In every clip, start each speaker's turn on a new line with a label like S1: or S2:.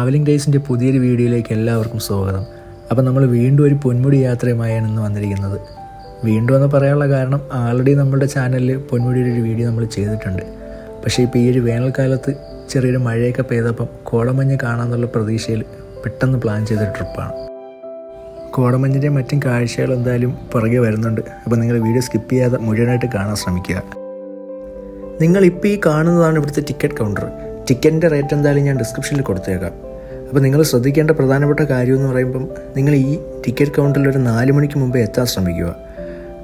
S1: Travelling ഡേയ്സിൻ്റെ പുതിയൊരു വീഡിയോയിലേക്ക് എല്ലാവർക്കും സ്വാഗതം. അപ്പോൾ നമ്മൾ വീണ്ടും ഒരു പൊന്മുടി യാത്രയുമായാണ് ഇന്ന് വന്നിരിക്കുന്നത്. വീണ്ടും എന്ന് പറയാനുള്ള കാരണം ആൾറെഡി നമ്മുടെ ചാനലിൽ പൊന്മുടിയുടെ ഒരു വീഡിയോ നമ്മൾ ചെയ്തിട്ടുണ്ട്. പക്ഷേ ഇപ്പോൾ ഈ ഒരു വേനൽക്കാലത്ത് ചെറിയൊരു മഴയൊക്കെ പെയ്തപ്പം കോടമഞ്ഞ് കാണാമെന്നുള്ള പ്രതീക്ഷയിൽ പെട്ടെന്ന് പ്ലാൻ ചെയ്ത ട്രിപ്പാണ്. കോടമഞ്ഞിൻ്റെ മറ്റും കാഴ്ചകൾ എന്തായാലും പുറകെ വരുന്നുണ്ട്. അപ്പോൾ നിങ്ങൾ വീഡിയോ സ്കിപ്പ് ചെയ്യാതെ മുഴുവനായിട്ട് കാണാൻ ശ്രമിക്കുക. നിങ്ങളിപ്പോൾ ഈ കാണുന്നതാണ് ഇവിടുത്തെ ടിക്കറ്റ് കൗണ്ടർ. ടിക്കറ്റിൻ്റെ റേറ്റ് എന്തായാലും ഞാൻ ഡിസ്ക്രിപ്ഷനിൽ കൊടുത്തേക്കാം. അപ്പോൾ നിങ്ങൾ ശ്രദ്ധിക്കേണ്ട പ്രധാനപ്പെട്ട കാര്യമെന്ന് പറയുമ്പം നിങ്ങൾ ഈ ടിക്കറ്റ് കൗണ്ടറിൽ ഒരു 4 മണിക്ക് മുമ്പേ എത്താൻ ശ്രമിക്കുക.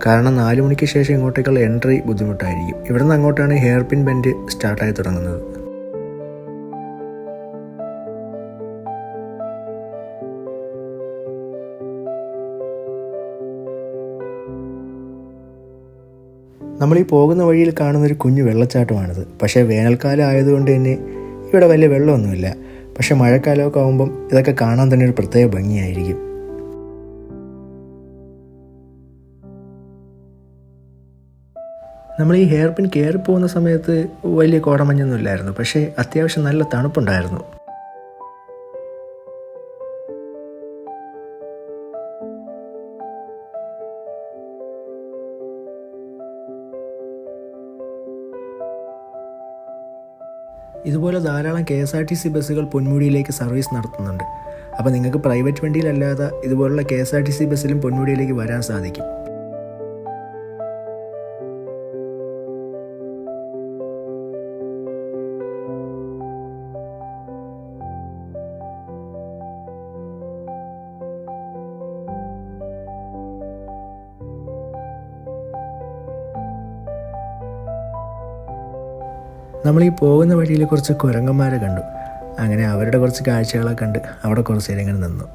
S1: കാരണം 4 മണിക്ക് ശേഷം ഇങ്ങോട്ടേക്കുള്ള എൻട്രി ബുദ്ധിമുട്ടായിരിക്കും. ഇവിടെ നിന്ന് അങ്ങോട്ടാണ് ഹെയർ പിൻ ബെൻഡ് സ്റ്റാർട്ടായി തുടങ്ങുന്നത്. നമ്മളീ പോകുന്ന വഴിയിൽ കാണുന്നൊരു കുഞ്ഞു വെള്ളച്ചാട്ടമാണിത്. പക്ഷേ വേനൽക്കാലം ആയതുകൊണ്ട് തന്നെ ഇവിടെ വലിയ വെള്ളമൊന്നുമില്ല. പക്ഷേ മഴക്കാലമൊക്കെ ആകുമ്പം ഇതൊക്കെ കാണാൻ തന്നെ ഒരു പ്രത്യേക ഭംഗിയായിരിക്കും. നമ്മൾ ഈ ഹെയർ പിൻ കയറി പോകുന്ന സമയത്ത് വലിയ കോടമഞ്ഞൊന്നും ഇല്ലായിരുന്നു. പക്ഷേ അത്യാവശ്യം നല്ല തണുപ്പുണ്ടായിരുന്നു. ഇതുപോലെ ധാരാളം KSRTC ബസ്സുകൾ പൊന്മുടിയിലേക്ക് സർവീസ് നടത്തുന്നുണ്ട്. അപ്പോൾ നിങ്ങൾക്ക് പ്രൈവറ്റ് വണ്ടിയിലല്ലാതെ ഇതുപോലുള്ള KSRTC ബസ്സിലും പൊന്മുടിയിലേക്ക് വരാൻ സാധിക്കും. നമ്മളീ പോകുന്ന വഴിയിൽ കുറച്ച് കുരങ്ങന്മാരെ കണ്ടു. അങ്ങനെ അവരുടെ കുറച്ച് കാഴ്ചകളൊക്കെ കണ്ട് അവിടെ കുറച്ച് നേരം ഇങ്ങനെ നിന്നു.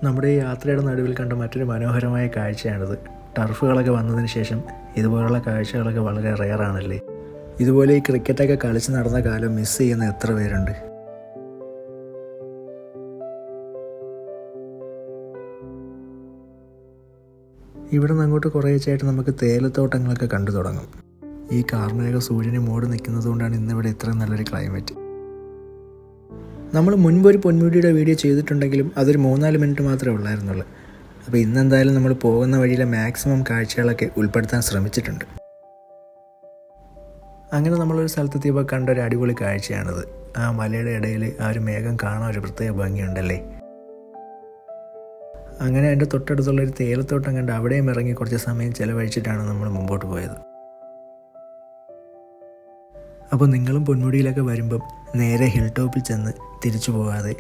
S1: നമ്മുടെ ഈ യാത്രയുടെ നടുവിൽ കണ്ട മറ്റൊരു മനോഹരമായ കാഴ്ചയാണിത്. ടർഫുകളൊക്കെ വന്നതിന് ശേഷം ഇതുപോലുള്ള കാഴ്ചകളൊക്കെ വളരെ റെയറാണല്ലേ. ഇതുപോലെ ഈ ക്രിക്കറ്റൊക്കെ കളിച്ച് നടന്ന കാലം മിസ് ചെയ്യുന്ന എത്ര പേരുണ്ട്. ഇവിടെ നിന്ന് അങ്ങോട്ട് കുറേശ്ശായിട്ട് നമുക്ക് തേയിലത്തോട്ടങ്ങളൊക്കെ കണ്ടു തുടങ്ങും. ഈ കാർമേഘ സൂര്യനെ മൂടി നിൽക്കുന്നത് കൊണ്ടാണ് ഇന്നിവിടെ ഇത്രയും നല്ലൊരു ക്ലൈമറ്റ്. നമ്മൾ മുൻപൊരു പൊന്മുടിയുടെ വീഡിയോ ചെയ്തിട്ടുണ്ടെങ്കിലും അതൊരു 3-4 മിനിറ്റ് മാത്രമേ ഉള്ളായിരുന്നുള്ളൂ. അപ്പോൾ ഇന്നെന്തായാലും നമ്മൾ പോകുന്ന വഴിയിലെ മാക്സിമം കാഴ്ചകളൊക്കെ ഉൾപ്പെടുത്താൻ ശ്രമിച്ചിട്ടുണ്ട്. അങ്ങനെ നമ്മളൊരു സ്ഥലത്തെത്തിയപ്പോൾ കണ്ട ഒരു അടിപൊളി കാഴ്ചയാണിത്. ആ മലയുടെ ഇടയിൽ ആ ഒരു മേഘം കാണാൻ ഒരു പ്രത്യേക ഭംഗിയുണ്ടല്ലേ. അങ്ങനെ അതിൻ്റെ തൊട്ടടുത്തുള്ളൊരു തേയിലത്തോട്ടം കണ്ട് അവിടെയും ഇറങ്ങി കുറച്ച് സമയം ചിലവഴിച്ചിട്ടാണ് നമ്മൾ മുമ്പോട്ട് പോയത്. അപ്പോൾ നിങ്ങളും പൊന്മുടിയിലൊക്കെ വരുമ്പം നേരെ ഹിൽ ടോപ്പിൽ ചെന്ന് തിരിച്ചു പോകാതെ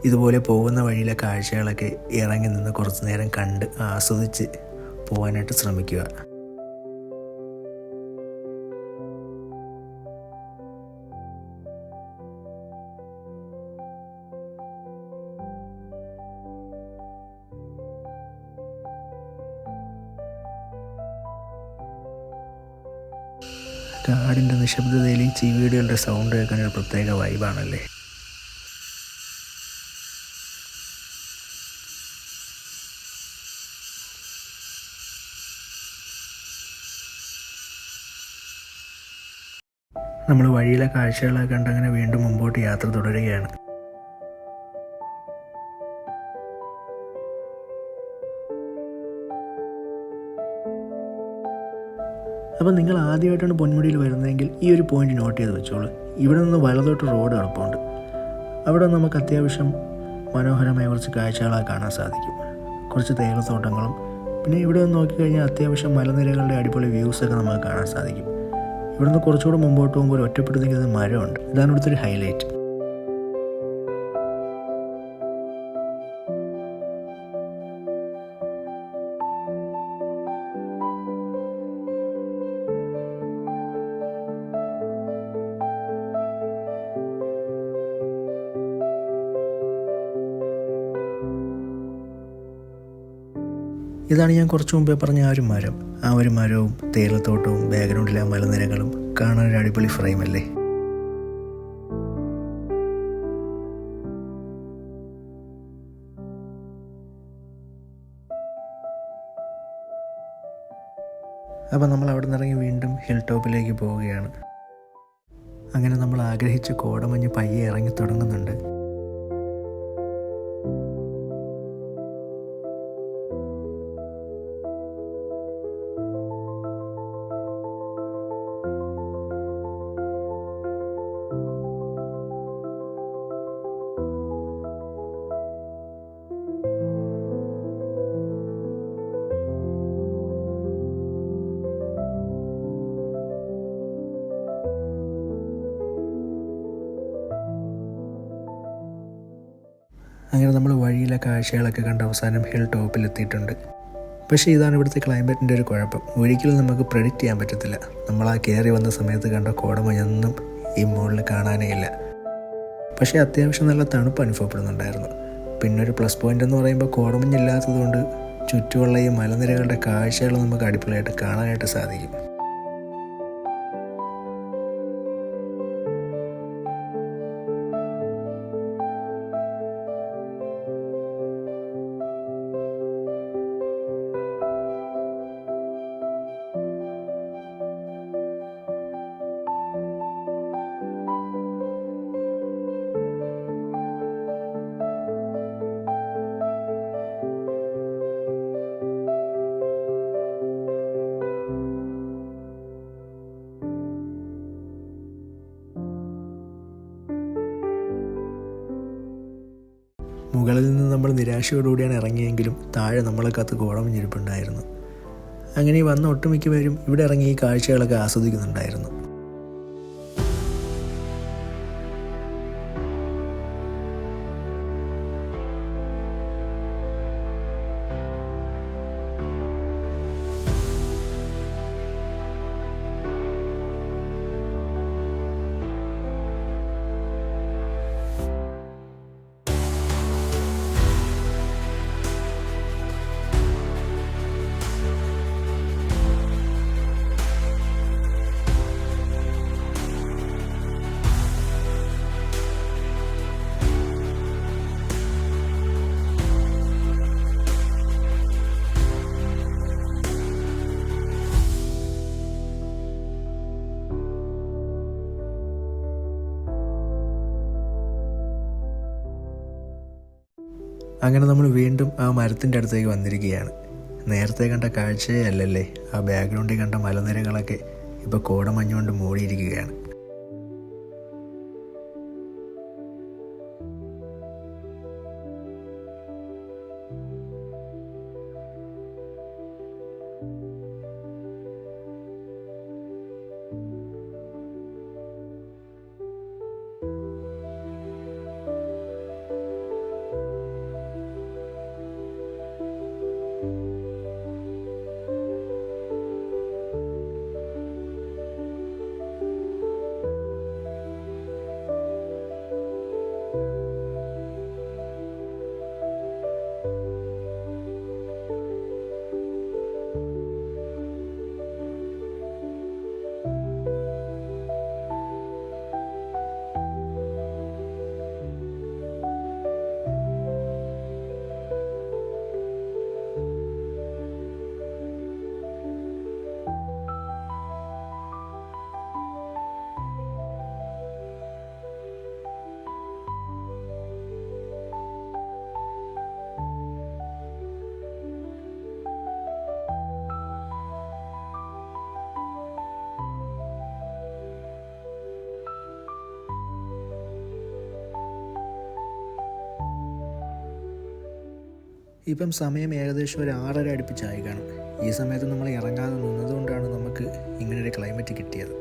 S1: ഇതുപോലെ പോകുന്ന വഴിയിലെ കാഴ്ചകളൊക്കെ ഇറങ്ങി നിന്ന് കുറച്ച് നേരം കണ്ട് ആസ്വദിച്ച് പോകാനായിട്ട് ശ്രമിക്കുക. കാടിൻ്റെ നിശബ്ദതയിൽ ഈ ചീവീടുകളുടെ സൗണ്ട് കേൾക്കാൻ ഒരു പ്രത്യേക വൈബാണല്ലേ. നമ്മൾ വഴിയിലെ കാഴ്ചകളൊക്കെ കണ്ടങ്ങനെ വീണ്ടും മുമ്പോട്ട് യാത്ര തുടരുകയാണ്. അപ്പോൾ നിങ്ങൾ ആദ്യമായിട്ടാണ് പൊന്മുടിയിൽ വരുന്നതെങ്കിൽ ഈ ഒരു പോയിന്റ് നോട്ട് ചെയ്ത് വെച്ചോളൂ. ഇവിടെ നിന്ന് വലതോട്ട് റോഡ് കിടപ്പുണ്ട്. അവിടെ നമുക്ക് അത്യാവശ്യം മനോഹരമായ കുറച്ച് കാഴ്ചകളൊക്കെ കാണാൻ സാധിക്കും. കുറച്ച് തേയിലത്തോട്ടങ്ങളും പിന്നെ ഇവിടെ നിന്ന് നോക്കിക്കഴിഞ്ഞാൽ അത്യാവശ്യം മലനിരകളുടെ അടിപൊളി വ്യൂസൊക്കെ നമുക്ക് കാണാൻ സാധിക്കും. ഇവിടുന്ന് കുറച്ചുകൂടെ മുമ്പോട്ട് പോകുമ്പോൾ ഒരു ഒറ്റപ്പെട്ട് നിൽക്കുന്ന മരമുണ്ട്. ഇതാണ് ഇവിടുത്തെ ഒരു ഹൈലൈറ്റ്. ഇതാണ് ഞാൻ കുറച്ച് മുമ്പേ പറഞ്ഞ ആ ഒരു മരം. ആ ഒരു മരവും തേയിലത്തോട്ടവും ബാക്ക്ഗ്രൗണ്ടിലെ ആ മലനിരകളും കാണാൻ ഒരു അടിപൊളി ഫ്രെയിമല്ലേ. അപ്പോൾ നമ്മൾ അവിടെ നിന്ന് ഇറങ്ങി വീണ്ടും ഹിൽ ടോപ്പിലേക്ക് പോവുകയാണ്. അങ്ങനെ നമ്മൾ ആഗ്രഹിച്ച കോടമഞ്ഞ് പയ്യെ ഇറങ്ങി തുടങ്ങുന്നുണ്ട്. അങ്ങനെ നമ്മൾ വഴിയിലെ കാഴ്ചകളൊക്കെ കണ്ട് അവസാനം ഹിൽ ടോപ്പിലെത്തിയിട്ടുണ്ട്. പക്ഷേ ഇതാണ് ഇവിടുത്തെ ക്ലൈമറ്റിൻ്റെ ഒരു കുഴപ്പം. ഒരിക്കലും നമുക്ക് പ്രെഡിക്റ്റ് ചെയ്യാൻ പറ്റത്തില്ല. നമ്മൾ ആ കയറി വന്ന സമയത്ത് കണ്ട കോടമഞ്ഞൊന്നും ഈ മുകളിൽ കാണാനേ ഇല്ല. പക്ഷേ അത്യാവശ്യം നല്ല തണുപ്പ് അനുഭവപ്പെടുന്നുണ്ടായിരുന്നു. പിന്നെ ഒരു പ്ലസ് പോയിൻ്റ് എന്ന് പറയുമ്പോൾ കോടമഞ്ഞില്ലാത്തതുകൊണ്ട് ചുറ്റുമുള്ള ഈ മലനിരകളുടെ കാഴ്ചകൾ നമുക്ക് അടിപൊളിയായിട്ട് കാണാനായിട്ട് സാധിക്കും. മുകളിൽ നിന്ന് നമ്മൾ നിരാശയോടുകൂടിയാണ് ഇറങ്ങിയെങ്കിലും താഴെ നമ്മളെ കാത്ത് കോടമഞ്ഞിരിപ്പുണ്ടായിരുന്നു. അങ്ങനെ വന്ന ഒട്ടുമിക്ക പേരും ഇവിടെ ഇറങ്ങി ഈ കാഴ്ചകളൊക്കെ ആസ്വദിക്കുന്നുണ്ടായിരുന്നു. അങ്ങനെ നമ്മൾ വീണ്ടും ആ മരത്തിൻ്റെ അടുത്തേക്ക് വന്നിരിക്കുകയാണ്. നേരത്തെ കണ്ട കാഴ്ചയേ അല്ലല്ലേ, ആ ബാക്ക്ഗ്രൗണ്ടിൽ കണ്ട മലനിരകളൊക്കെ ഇപ്പോൾ കോടമഞ്ഞുകൊണ്ട് മൂടിയിരിക്കുകയാണ്. ഇപ്പം സമയം ഏകദേശം ഒരു 6:30 അടുപ്പിച്ചായി കാണും. ഈ സമയത്ത് നമ്മൾ ഇറങ്ങാതെ നിന്നതുകൊണ്ടാണ് നമുക്ക് ഇങ്ങനൊരു ക്ലൈമറ്റ് കിട്ടിയത്.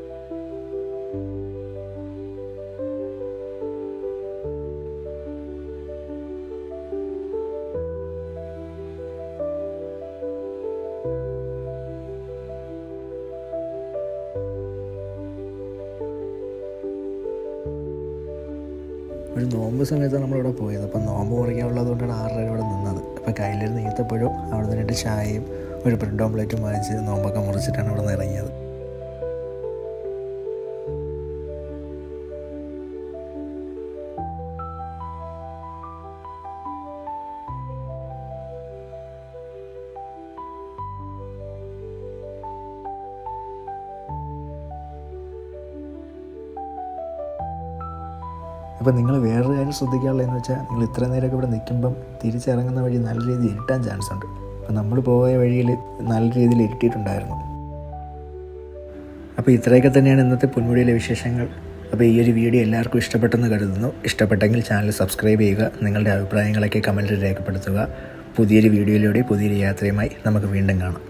S1: ഒരു നോമ്പ് സമയത്താണ് നമ്മളിവിടെ പോയത്. അപ്പം നോമ്പ് മുറിക്കാനുള്ളത് കൊണ്ടാണ് 6:30 ഇവിടെ നിന്നത്. അപ്പോൾ കയ്യിലിരുന്ന് ഈത്തപ്പഴവും അവിടെ നിന്നിട്ട് ചായയും ഒരു ബ്രെഡ് ഓംലെറ്റും വാങ്ങിച്ച് നോമ്പൊക്കെ മുറിച്ചിട്ടാണ് അവിടെ നിന്ന് ഇറങ്ങിയത്. അപ്പോൾ നിങ്ങൾ വേറൊരു കാര്യം ശ്രദ്ധിക്കാനുള്ളതെന്ന് വെച്ചാൽ, നിങ്ങൾ ഇത്ര നേരമൊക്കെ ഇവിടെ നിൽക്കുമ്പം തിരിച്ചിറങ്ങുന്ന വഴി നല്ല രീതിയിൽ ഇരുട്ടാൻ ചാൻസ് ഉണ്ട്. അപ്പോൾ നമ്മൾ പോയ വഴിയിൽ നല്ല രീതിയിൽ ഇരുട്ടിയിട്ടുണ്ടായിരുന്നു. അപ്പോൾ ഇത്രയൊക്കെ തന്നെയാണ് ഇന്നത്തെ പൊന്മുടിയിലെ വിശേഷങ്ങൾ. അപ്പോൾ ഈ ഒരു വീഡിയോ എല്ലാവർക്കും ഇഷ്ടപ്പെട്ടെന്ന് കരുതുന്നു. ഇഷ്ടപ്പെട്ടെങ്കിൽ ചാനൽ സബ്സ്ക്രൈബ് ചെയ്യുക, നിങ്ങളുടെ അഭിപ്രായങ്ങളൊക്കെ കമൻറ്റിൽ രേഖപ്പെടുത്തുക. പുതിയൊരു വീഡിയോയിലൂടെ പുതിയൊരു യാത്രയുമായി നമുക്ക് വീണ്ടും കാണാം.